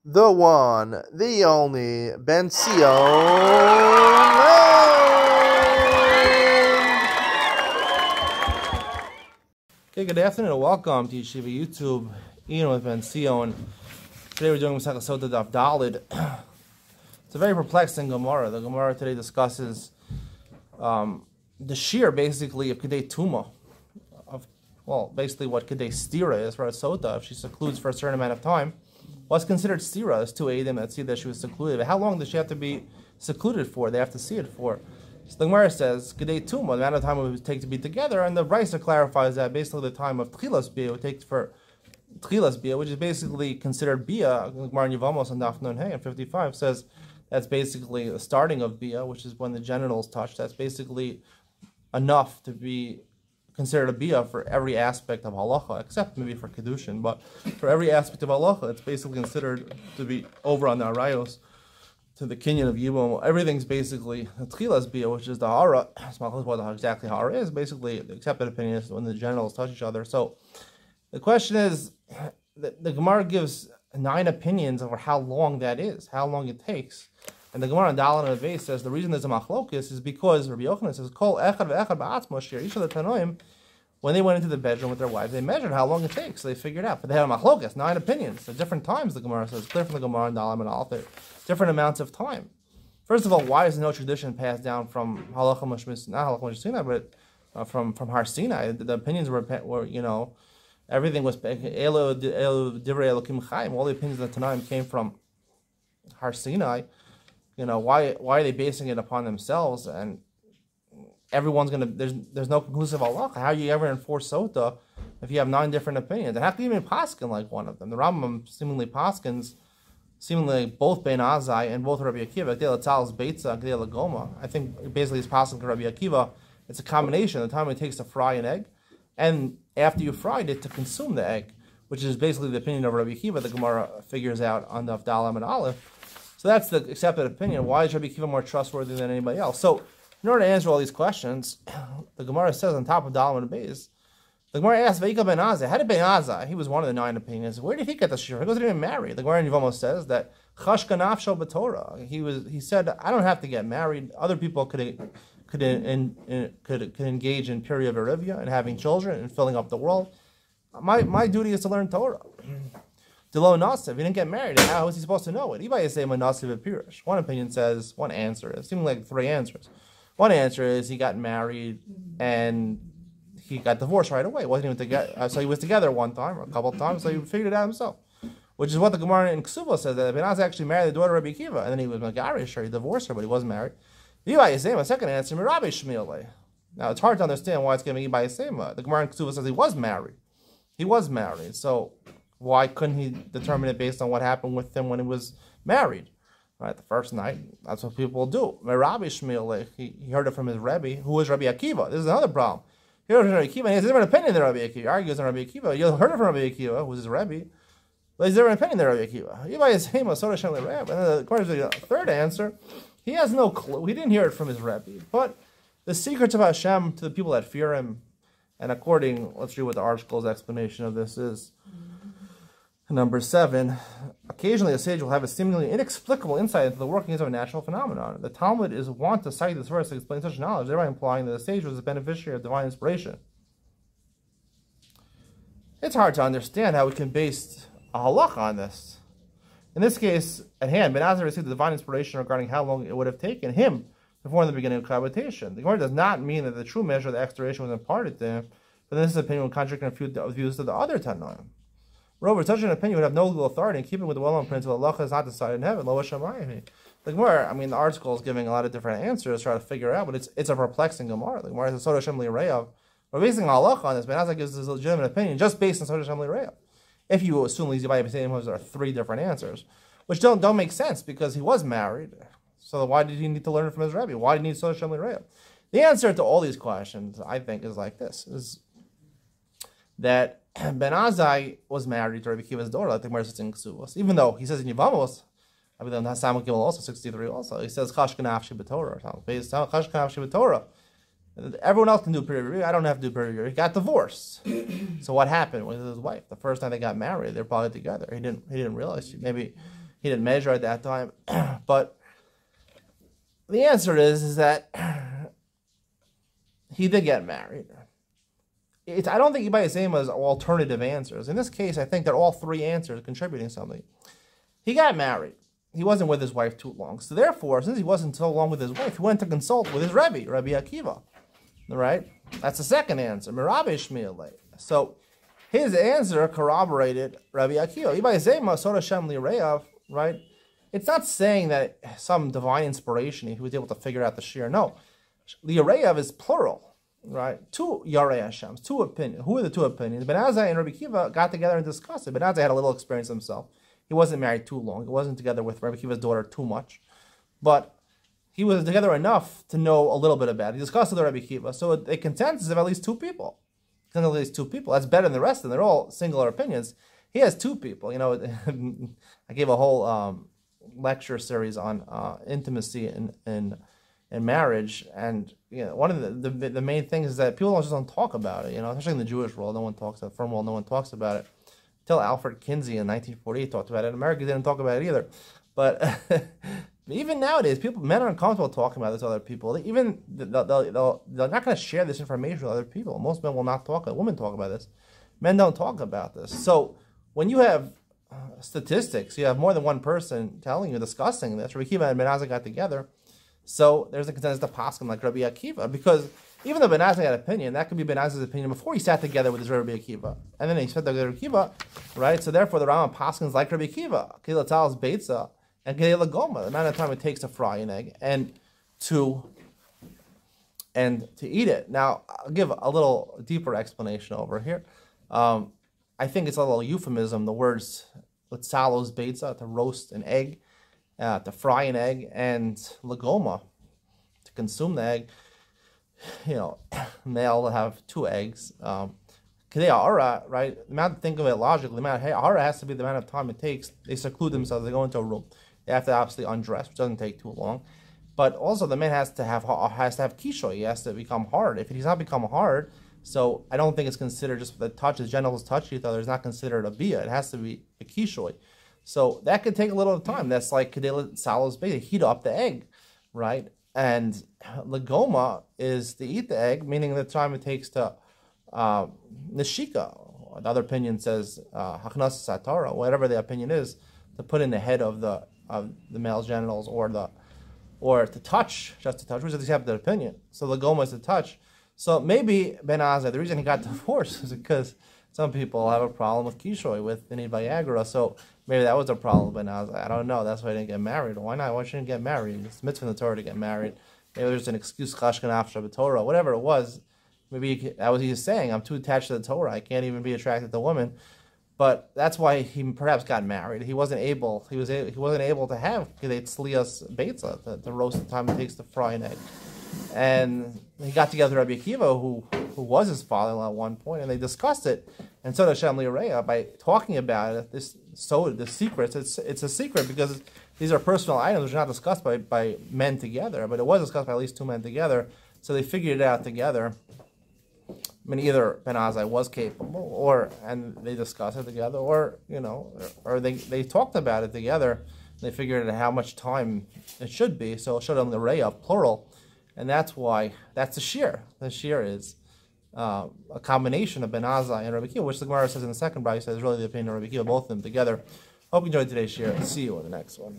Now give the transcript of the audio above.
the one, the only Benzion. Okay, good afternoon and welcome to Yeshiva YouTube, Iyun with Benzion. Today we're doing Sotah Daf Dalid. It's a very perplexing Gemara. The Gemara today discusses the shear, basically, of Kedei Tuma. Basically what Kedei Stira is for a Sotah. If she secludes for a certain amount of time, what's considered Stira is two Eidim that see that she was secluded. But how long does she have to be secluded for? They have to see it for. So the Gemara says, Kedei Tuma, the amount of time it would take to be together, and the Brisa clarifies that basically the time of Tchilas Bia would take for Tchilas Bia, which is basically considered Bia. The Gemara in Yevamos on Daf Nun Hey in 55 says that's basically the starting of Bia, which is when the genitals touch. That's basically enough to be considered a Bia for every aspect of halacha, except maybe for Kedushin, but for every aspect of halacha, it's basically considered to be over on the Arayos, to the Kinyan of Yibum. Everything's basically a Tchilas Bia, which is the Hara. What exactly Hara is, basically the accepted opinion is when the genitals touch each other. So the question is, the Gemara gives 9 opinions over how long that is, how long it takes. And the Gemara on Dalan and Avei says the reason there's a machlokis is because Rabbi Yochanan says, Kol echad ve'echad ba'atzmo shir. Each of the Tanoim, when they went into the bedroom with their wives, they measured how long it takes. So they figured out. But they had a machlokis, 9 opinions. At different times, the Gemara says, clear from the Gemara on Dalan and Aleph, different amounts of time. First of all, why is no tradition passed down from halacha mashmis, not halacha mashmis, but from Har Sinai? The opinions were, everything was Elu Divrei Elokim Chaim. All the opinions of the Tanaim came from Har Sinai. Why are they basing it upon themselves? And everyone's there's no conclusive halacha. How do you ever enforce Sotah if you have 9 different opinions? And how can you even paskin like one of them? The Rambam seemingly paskins, both Ben Azai and both Rabbi Akiva. Gdei Latzal's Beitza, Gdei Lagoma. I think basically it's paskin to Rabbi Akiva. It's a combination. The time it takes to fry an egg, and after you fried it to consume the egg, which is basically the opinion of Rabbi Akiva. The Gemara figures out on the Dalam and Aleph. So that's the accepted opinion. Why is Rabbi Akiva more trustworthy than anybody else? So in order to answer all these questions, the Gemara says on top of Dalam and Beis, the Gemara asks, Veika Ben Azai, how did Ben Azai, he was one of the 9 opinions, where did he get the shir? He wasn't even married. The Gemara in Yevamos says that Chashka Nafsho B'Torah. He said, I don't have to get married. Other people could engage in period of Arivia and having children and filling up the world. My duty is to learn Torah. Delo Nasiv, he didn't get married. How was he supposed to know it? Ibay say Nasiv Pirish. One opinion says, one answer, it seemed like 3 answers. One answer is he got married and he got divorced right away. Wasn't even together. So he was together one time or a couple of times, so he figured it out himself. Which is what the Gemara in Ksuba says, that Ben Azai actually married the daughter of Rabbi Akiva, and then he was Megarish, sure, he divorced her, but he wasn't married. Ibay Yisema, second answer, Mirabi Shmiele. Now it's hard to understand why it's giving Ibay Yisema. The Gemara in Ksuba says he was married. He was married, so why couldn't he determine it based on what happened with him when he was married? Right, the first night, that's what people do. Rabbi Shmuel, he heard it from his Rebbe, who was Rabbi Akiva. This is another problem. He heard it from Rabbi Akiva, and he has a different opinion than Rabbi Akiva. He argues on Rabbi Akiva. You heard it from Rabbi Akiva, who was his Rebbe, but he's a different opinion than Rabbi Akiva. Yibay is Hema, Sotah Shem Rebbe. And then according to the third answer, he has no clue. He didn't hear it from his Rebbe. But the secrets of Hashem to the people that fear him, and let's read what the article's explanation of this is. Number 7, occasionally a sage will have a seemingly inexplicable insight into the workings of a natural phenomenon. The Talmud is wont to cite this verse to explain such knowledge, thereby implying that the sage was a beneficiary of divine inspiration. It's hard to understand how we can base a halacha on this. In this case, at hand, Ben Azai received the divine inspiration regarding how long it would have taken him before the beginning of cohabitation. The Gemara does not mean that the true measure of the expiration was imparted to him, but this opinion will contradict a few views of the other Tanoim. Moreover, such an opinion would have no legal authority in keeping with the well-known principle Allah is not decided in heaven. The Gemara, the article is giving a lot of different answers to try to figure out, but it's a perplexing Gemara. The Gemara is a Sotah Shem Li'Reyav. We're basing halacha on this. Ben Azai gives his legitimate opinion just based on Sotah Shem Li'Reyav. If you assume Lizibay there are 3 different answers, which don't make sense because he was married. So why did he need to learn it from his Rebbe? Why did he need Sotah Shem Li'Reyav? The answer to all these questions, I think, is like this: is that Ben Azai was married to Rabbi Akiva's daughter, like the Gemara says in Ksuvos. Even though he says in Yevamos, I believe Hasam Gimel also 63 also, he says Chashka Nafshi B'Torah or something. Chashka Nafshi B'Torah. Everyone else can do peer review. I don't have to do peer review. He got divorced. So what happened with his wife? The first time they got married, they're probably together. He didn't realize. Maybe He didn't measure at that time. But the answer is that he did get married. I don't think you buy the same as alternative answers. In this case, I think that all three answers are contributing something. He got married. He wasn't with his wife too long. So therefore, since he wasn't so long with his wife, he went to consult with his Rebbe, Rabbi Akiva. Right? That's the second answer. Mirabe Shmiele. So his answer corroborated Rabbi Akiva. Right? It's not saying that some divine inspiration, he was able to figure out the shir. No. The Yareav is plural. Right? Two Yarei Hashems, two opinions. Who are the two opinions? Ben Azai and Rabbi Akiva got together and discussed it. Ben Azai had a little experience himself. He wasn't married too long. He wasn't together with Rabbi Akiva's daughter too much. But he was together enough to know a little bit about it. He discussed it with Rabbi Akiva. So a consensus of at least two people. At least two people. That's better than the rest of them. They're all singular opinions. He has two people. You know, I gave a whole lecture series on intimacy and marriage, and you know, one of the main things is that people just don't talk about it. You know, especially in the Jewish world, no one talks about it. Firm world, no one talks about it. Until Alfred Kinsey in 1948 talked about it. America didn't talk about it either. But even nowadays, men are uncomfortable talking about this to other people. They're not going to share this information with other people. Most men will not talk. Women talk about this. Men don't talk about this. So when you have statistics, you have more than one person telling you, discussing this. Rabbi Akiva and Ben Azai got together. So there's a consensus to paskin like Rabbi Akiva, because even though Ben Azai had an opinion, that could be Ben Azai's opinion before he sat together with his Rabbi Akiva, and then he sat together with Rabbi Akiva, right? So therefore, the Rambam paskins like Rabbi Akiva, Kila Tal's Beitza and Kila Goma, the amount of time it takes to fry an egg and to eat it. Now, I'll give a little deeper explanation over here. I think it's a little euphemism. The words Latzalos Beitza, to roast an egg, to fry an egg, and Lagoma, to consume the egg. You know, male will have two eggs. Kedei Ha'ara, right? The amount, think of it logically, the amount of Ha'ara has to be the amount of time it takes. They seclude themselves, they go into a room. They have to obviously undress, which doesn't take too long. But also the man has to have kishoy, he has to become hard. If he's not become hard, so I don't think it's considered just the touch, the genitals touch each other, it's not considered a bia. It has to be a kishoy. So that could take a little time. That's like Kedei Salos Beitza, heat up the egg, right? And Lagoma is to eat the egg, meaning the time it takes to Nishika. The other opinion says Haknas Satara, whatever the opinion is, to put in the head of the male's genitals, or to touch, just to touch, which is the opinion. So Lagoma is to touch. So maybe Ben Azai, the reason he got divorced is because some people have a problem with kishoy, with they need Viagra. So maybe that was a problem with Ben Azai. I don't know. That's why he didn't get married. Why not? Why shouldn't he get married? It's mitzvah in the Torah to get married. Maybe there's an excuse, chashkan after Torah, whatever it was. Maybe that was he was saying. I'm too attached to the Torah. I can't even be attracted to women. But that's why he perhaps got married. He wasn't able. He wasn't able to have kedei tzlias beitza, to roast the time it takes to fry an egg. And he got together with Rabbi Akiva, who was his father-in-law at one point, and they discussed it. And Sotah Shem Li'Reya, by talking about it, the secrets, it's a secret because these are personal items which are not discussed by men together, but it was discussed by at least two men together. So they figured it out together. I mean, either Ben Azai was capable, and they discussed it together, or they talked about it together. They figured out how much time it should be. So Sotah Shem Li'Reya, plural. And that's why, that's the shir. The shir is a combination of Ben Azai and Rabbi Akiva, which the Gemara says in the second brayso is really the opinion of Rabbi Akiva, both of them together. Hope you enjoyed today's shir. See you in the next one.